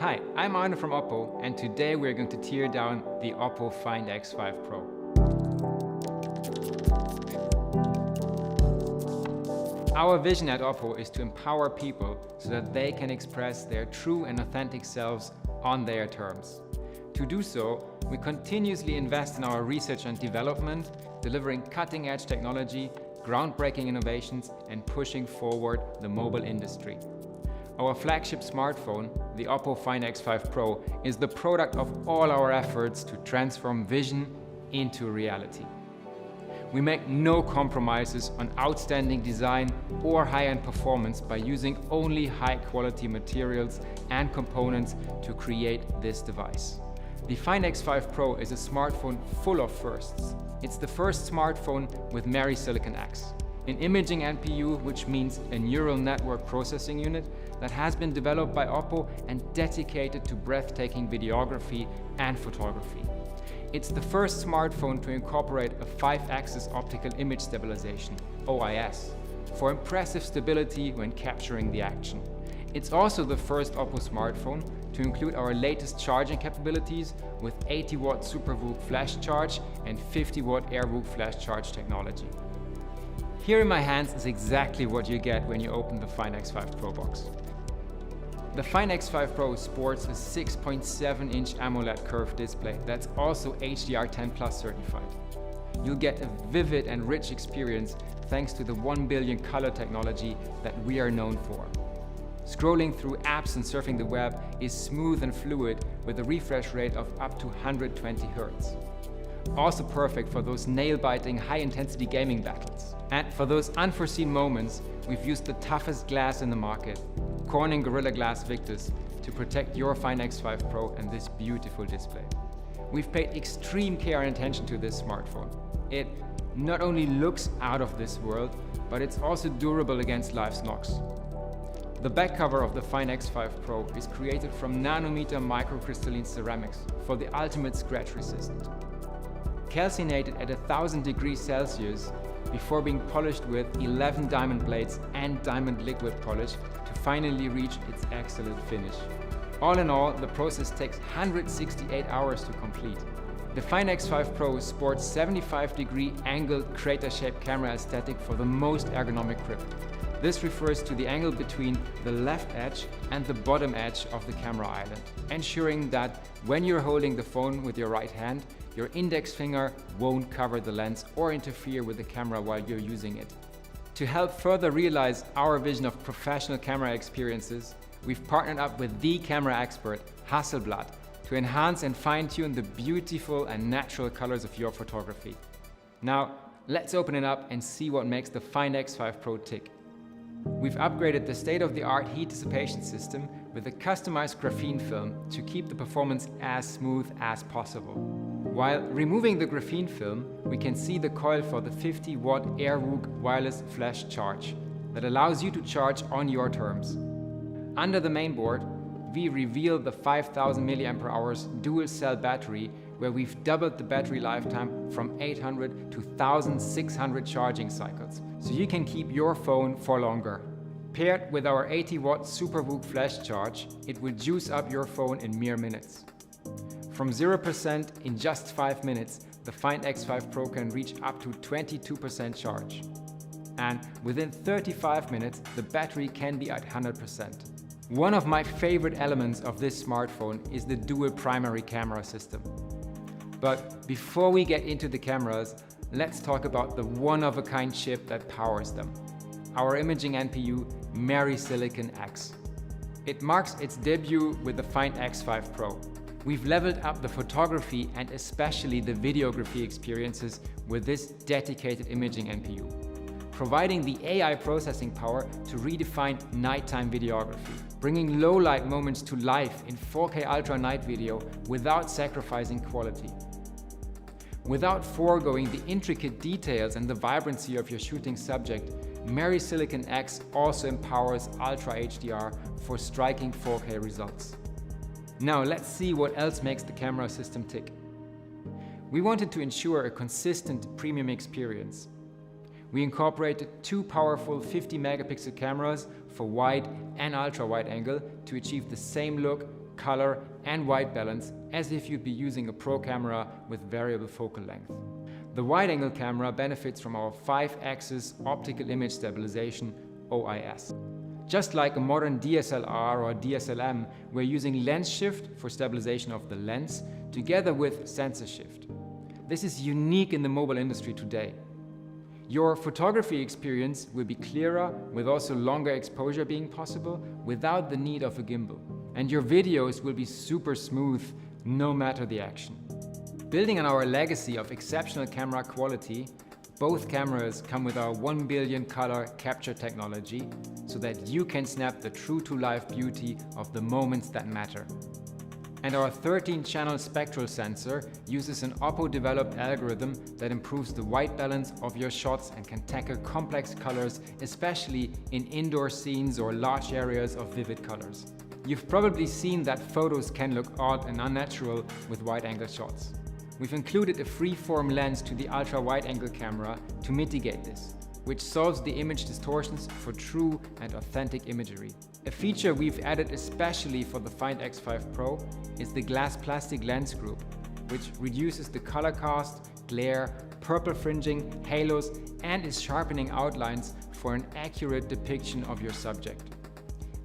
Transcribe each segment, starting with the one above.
Hi, I'm Arne from OPPO, and today we're going to tear down the OPPO Find X5 Pro. Our vision at OPPO is to empower people so that they can express their true and authentic selves on their terms. To do so, we continuously invest in our research and development, delivering cutting-edge technology, groundbreaking innovations, and pushing forward the mobile industry. Our flagship smartphone, the OPPO Find X5 Pro, is the product of all our efforts to transform vision into reality. We make no compromises on outstanding design or high-end performance by using only high-quality materials and components to create this device. The Find X5 Pro is a smartphone full of firsts. It's the first smartphone with Mary Silicon X, an imaging NPU, which means a neural network processing unit that has been developed by OPPO and dedicated to breathtaking videography and photography. It's the first smartphone to incorporate a 5-axis optical image stabilization, OIS, for impressive stability when capturing the action. It's also the first OPPO smartphone to include our latest charging capabilities with 80-watt Super VOOC flash charge and 50-watt Air VOOC flash charge technology. Here in my hands is exactly what you get when you open the Find X5 Pro box. The Find X5 Pro sports a 6.7-inch AMOLED curved display that's also HDR10+ certified. You'll get a vivid and rich experience thanks to the 1 billion color technology that we are known for. Scrolling through apps and surfing the web is smooth and fluid with a refresh rate of up to 120 Hz. Also perfect for those nail-biting high-intensity gaming battles. And for those unforeseen moments, we've used the toughest glass in the market, Corning Gorilla Glass Victus, to protect your Find X5 Pro and this beautiful display. We've paid extreme care and attention to this smartphone. It not only looks out of this world, but it's also durable against life's knocks. The back cover of the Find X5 Pro is created from nanometer microcrystalline ceramics for the ultimate scratch resistant. Calcinated at 1000 degrees Celsius before being polished with 11 diamond blades and diamond liquid polish to finally reach its excellent finish. All in all, the process takes 168 hours to complete. The Find X5 Pro sports 75-degree angled crater-shaped camera aesthetic for the most ergonomic grip. This refers to the angle between the left edge and the bottom edge of the camera island, ensuring that when you're holding the phone with your right hand, your index finger won't cover the lens or interfere with the camera while you're using it. To help further realize our vision of professional camera experiences, we've partnered up with the camera expert, Hasselblad, to enhance and fine-tune the beautiful and natural colors of your photography. Now, let's open it up and see what makes the Find X5 Pro tick. We've upgraded the state-of-the-art heat dissipation system with a customized graphene film to keep the performance as smooth as possible. While removing the graphene film, we can see the coil for the 50-watt Air VOOC wireless flash charge that allows you to charge on your terms. Under the mainboard, we reveal the 5000 mAh dual cell battery, where we've doubled the battery lifetime from 800 to 1600 charging cycles, so you can keep your phone for longer. Paired with our 80-watt Super VOOC flash charge, it will juice up your phone in mere minutes. From 0% in just 5 minutes, the Find X5 Pro can reach up to 22% charge. And within 35 minutes, the battery can be at 100%. One of my favorite elements of this smartphone is the dual primary camera system. But before we get into the cameras, let's talk about the one-of-a-kind chip that powers them. Our imaging NPU, Mary Silicon X. It marks its debut with the Find X5 Pro. We've leveled up the photography and especially the videography experiences with this dedicated imaging NPU, providing the AI processing power to redefine nighttime videography, bringing low-light moments to life in 4K Ultra night video without sacrificing quality. Without foregoing the intricate details and the vibrancy of your shooting subject, Mary Silicon X also empowers Ultra HDR for striking 4K results. Now let's see what else makes the camera system tick. We wanted to ensure a consistent premium experience. We incorporated two powerful 50 megapixel cameras for wide and ultra wide angle to achieve the same look color, and white balance as if you'd be using a pro camera with variable focal length. The wide-angle camera benefits from our 5-axis optical image stabilization, OIS. Just like a modern DSLR or DSLM, we're using lens shift for stabilization of the lens together with sensor shift. This is unique in the mobile industry today. Your photography experience will be clearer, with also longer exposure being possible without the need of a gimbal. And your videos will be super smooth, no matter the action. Building on our legacy of exceptional camera quality, both cameras come with our 1 billion color capture technology so that you can snap the true-to-life beauty of the moments that matter. And our 13-channel spectral sensor uses an OPPO-developed algorithm that improves the white balance of your shots and can tackle complex colors, especially in indoor scenes or large areas of vivid colors. You've probably seen that photos can look odd and unnatural with wide-angle shots. We've included a free-form lens to the ultra-wide-angle camera to mitigate this, which solves the image distortions for true and authentic imagery. A feature we've added especially for the Find X5 Pro is the glass plastic lens group, which reduces the color cast, glare, purple fringing, halos, and is sharpening outlines for an accurate depiction of your subject.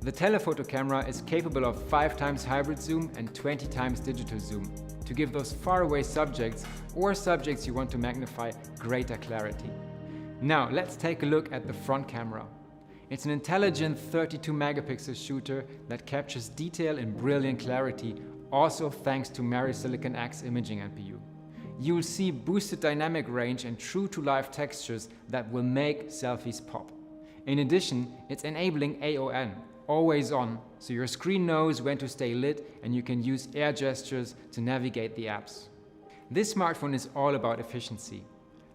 The telephoto camera is capable of 5x hybrid zoom and 20x digital zoom to give those faraway subjects or subjects you want to magnify greater clarity. Now let's take a look at the front camera. It's an intelligent 32 megapixel shooter that captures detail in brilliant clarity, also thanks to Silicon X imaging NPU. You'll see boosted dynamic range and true-to-life textures that will make selfies pop. In addition, it's enabling AON, always on, so your screen knows when to stay lit and you can use air gestures to navigate the apps. This smartphone is all about efficiency.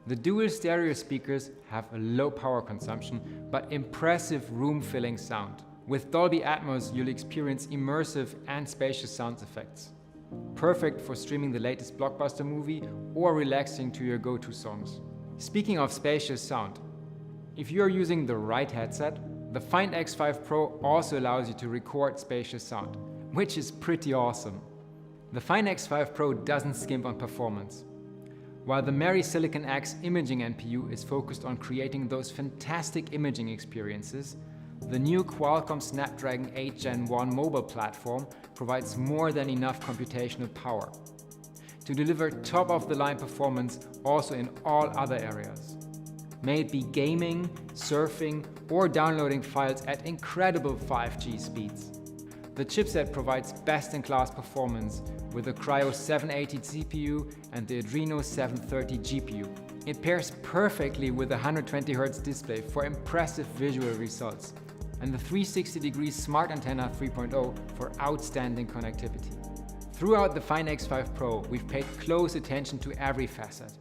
The dual stereo speakers have a low power consumption, but impressive room-filling sound. With Dolby Atmos, you'll experience immersive and spacious sound effects. Perfect for streaming the latest blockbuster movie or relaxing to your go-to songs. Speaking of spacious sound, if you're using the right headset, the Find X5 Pro also allows you to record spacious sound, which is pretty awesome. The Find X5 Pro doesn't skimp on performance. While the Silicon X imaging NPU is focused on creating those fantastic imaging experiences, the new Qualcomm Snapdragon 8 Gen 1 mobile platform provides more than enough computational power to deliver top-of-the-line performance also in all other areas. May it be gaming, surfing, or downloading files at incredible 5G speeds. The chipset provides best-in-class performance with the Kryo 780 CPU and the Adreno 730 GPU. It pairs perfectly with a 120Hz display for impressive visual results, and the 360-degree Smart Antenna 3.0 for outstanding connectivity. Throughout the Find X5 Pro, we've paid close attention to every facet.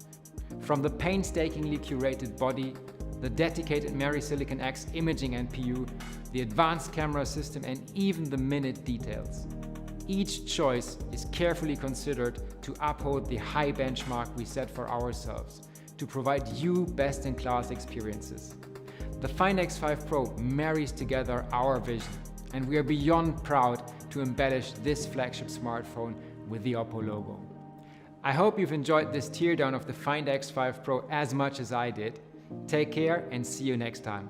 From the painstakingly curated body, the dedicated Silicon X imaging NPU, the advanced camera system, and even the minute details. Each choice is carefully considered to uphold the high benchmark we set for ourselves to provide you best-in-class experiences. The Find X5 Pro marries together our vision, and we are beyond proud to embellish this flagship smartphone with the OPPO logo. I hope you've enjoyed this teardown of the Find X5 Pro as much as I did. Take care and see you next time.